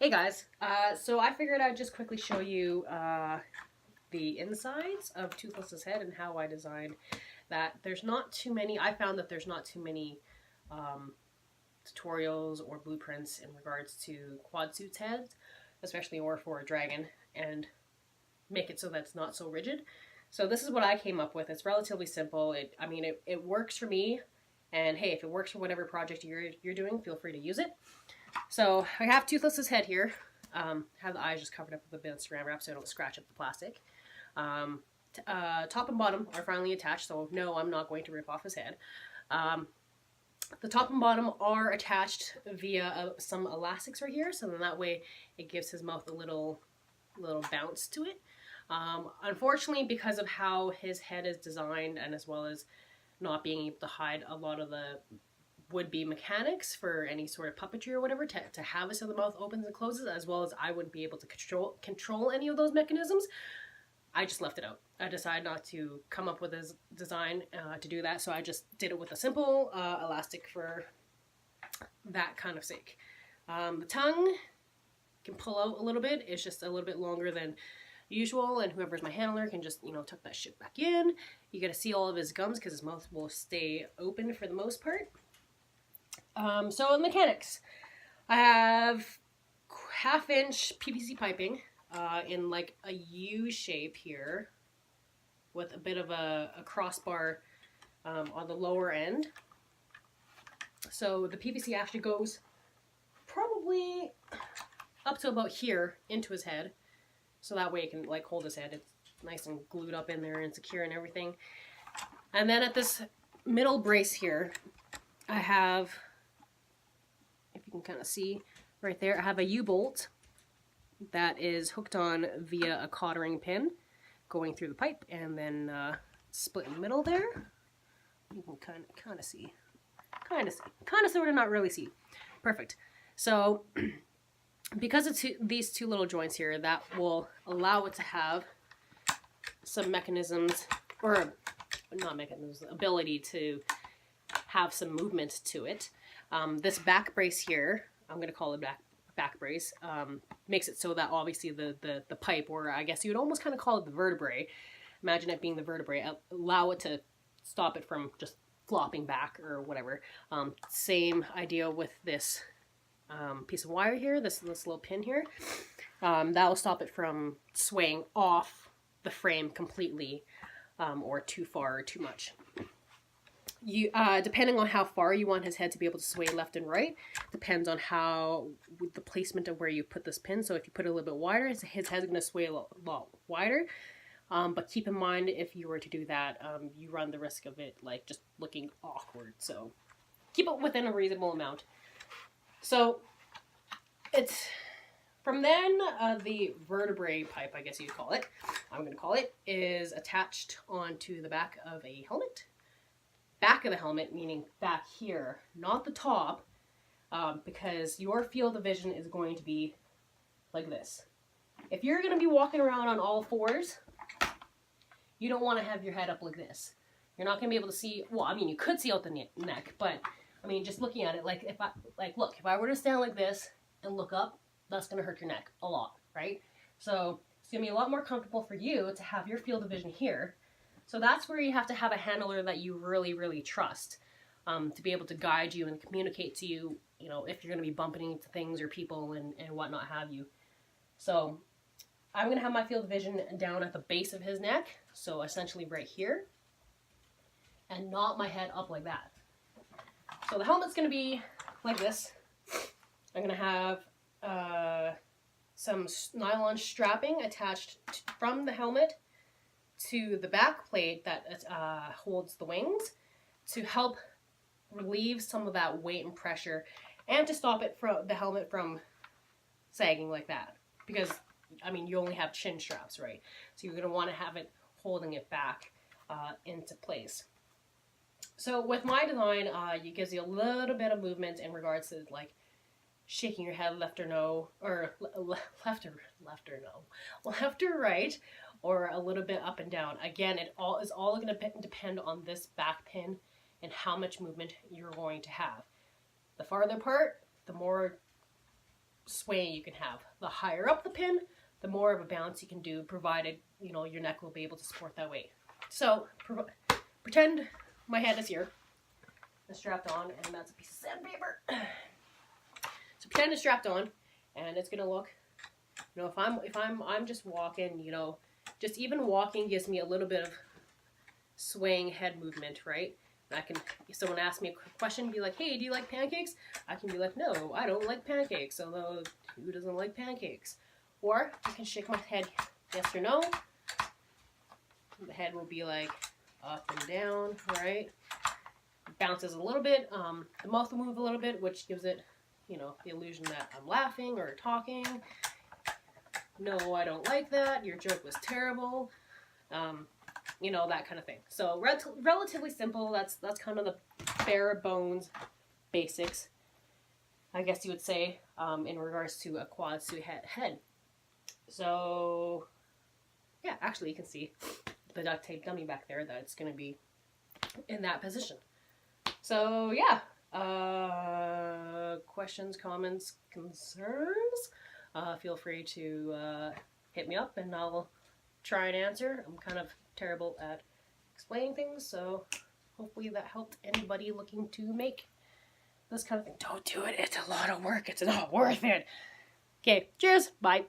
Hey guys, so I figured I'd just quickly show you the insides of Toothless's head and how I designed that. I found that there's not too many um, tutorials or blueprints in regards to quad suits heads, especially or for a dragon, and make it so that it's not so rigid. So this is what I came up with. It's relatively simple. It works for me, and hey, if it works for whatever project you're doing, feel free to use it. So I have Toothless's head here. Have the eyes just covered up with a bit of saran wrap so I don't scratch up the plastic. Top and bottom are finally attached, so no, I'm not going to rip off his head. The top and bottom are attached via some elastics right here, so then that way it gives his mouth a little bounce to it. Unfortunately, because of how his head is designed, and as well as not being able to hide a lot of the would-be mechanics for any sort of puppetry or whatever, to have it so the mouth opens and closes, as well as I wouldn't be able to control any of those mechanisms, I just left it out. I decided not to come up with a design to do that, so I just did it with a simple elastic for that kind of sake. The tongue can pull out a little bit. It's just a little bit longer than usual, and whoever's my handler can just, tuck that shit back in. You gotta see all of his gums because his mouth will stay open for the most part. So mechanics. I have half-inch PVC piping in like a U shape here with a bit of a crossbar on the lower end. So the PVC actually goes probably up to about here into his head. So that way it can like hold his head. It's nice and glued up in there and secure and everything. And then at this middle brace here, I have, if you can kind of see right there, I have a U-bolt that is hooked on via a cottering pin going through the pipe and then split in the middle there. You can kind of see. Kind of sort of not really see. Perfect. So because of these two little joints here, that will allow it to have some mechanisms, or not mechanisms, ability to have some movement to it. This back brace here, I'm going to call it back brace, makes it so that obviously the pipe, or I guess you'd almost kind of call it the vertebrae, imagine it being the vertebrae, allow it to stop it from just flopping back or whatever. Same idea with this piece of wire here, this little pin here. That will stop it from swaying off the frame completely, or too far or too much. You, depending on how far you want his head to be able to sway left and right, depends on how the placement of where you put this pin. So if you put it a little bit wider, his head's going to sway a lot wider. But keep in mind, if you were to do that, you run the risk of it like just looking awkward. So keep it within a reasonable amount. So it's from then the vertebrae pipe, I guess you'd call it, I'm going to call it, is attached onto the back of a helmet. Back of the helmet, meaning back here, not the top, because your field of vision is going to be like this. If you're going to be walking around on all fours, you don't want to have your head up like this. You're not going to be able to see, well, I mean, you could see out the neck, but, I mean, just looking at it, look, if I were to stand like this and look up, that's going to hurt your neck a lot, right? So it's going to be a lot more comfortable for you to have your field of vision here. So that's where you have to have a handler that you really, really trust, to be able to guide you and communicate to you, if you're going to be bumping into things or people and whatnot have you. So I'm going to have my field of vision down at the base of his neck, so essentially right here, and not my head up like that. So the helmet's going to be like this. I'm going to have some nylon strapping attached from the helmet to the back plate that holds the wings to help relieve some of that weight and pressure, and to stop it from the helmet from sagging like that, because I mean, you only have chin straps, right? So you're going to want to have it holding it back into place. So with my design, it gives you a little bit of movement in regards to like shaking your head left or no, or left or right, or a little bit up and down. Again, it is all going to depend on this back pin and how much movement you're going to have. The farther apart, the more swaying you can have. The higher up the pin, the more of a bounce you can do, provided, you know, your neck will be able to support that weight. So pretend my head is here and strapped on, and that's a piece of sandpaper. So pretend it's strapped on, and it's gonna look, you know, if I'm just walking, you know, just even walking gives me a little bit of swaying head movement, right? And I can, if someone asks me a question, be like, hey, do you like pancakes? I can be like, no, I don't like pancakes, although who doesn't like pancakes? Or I can shake my head yes or no. The head will be like up and down, right? It bounces a little bit. The mouth will move a little bit, which gives it, you know, the illusion that I'm laughing or talking. No, I don't like that. Your joke was terrible. You know, that kind of thing. So relatively simple. That's kind of the bare bones basics, I guess you would say, in regards to a quad suit head. So yeah, actually you can see the duct tape dummy back there that it's going to be in that position. So yeah, questions, comments, concerns, feel free to hit me up and I'll try and answer. I'm kind of terrible at explaining things, so hopefully that helped anybody looking to make this kind of thing. Don't do it, it's a lot of work, it's not worth it. Okay, cheers, bye.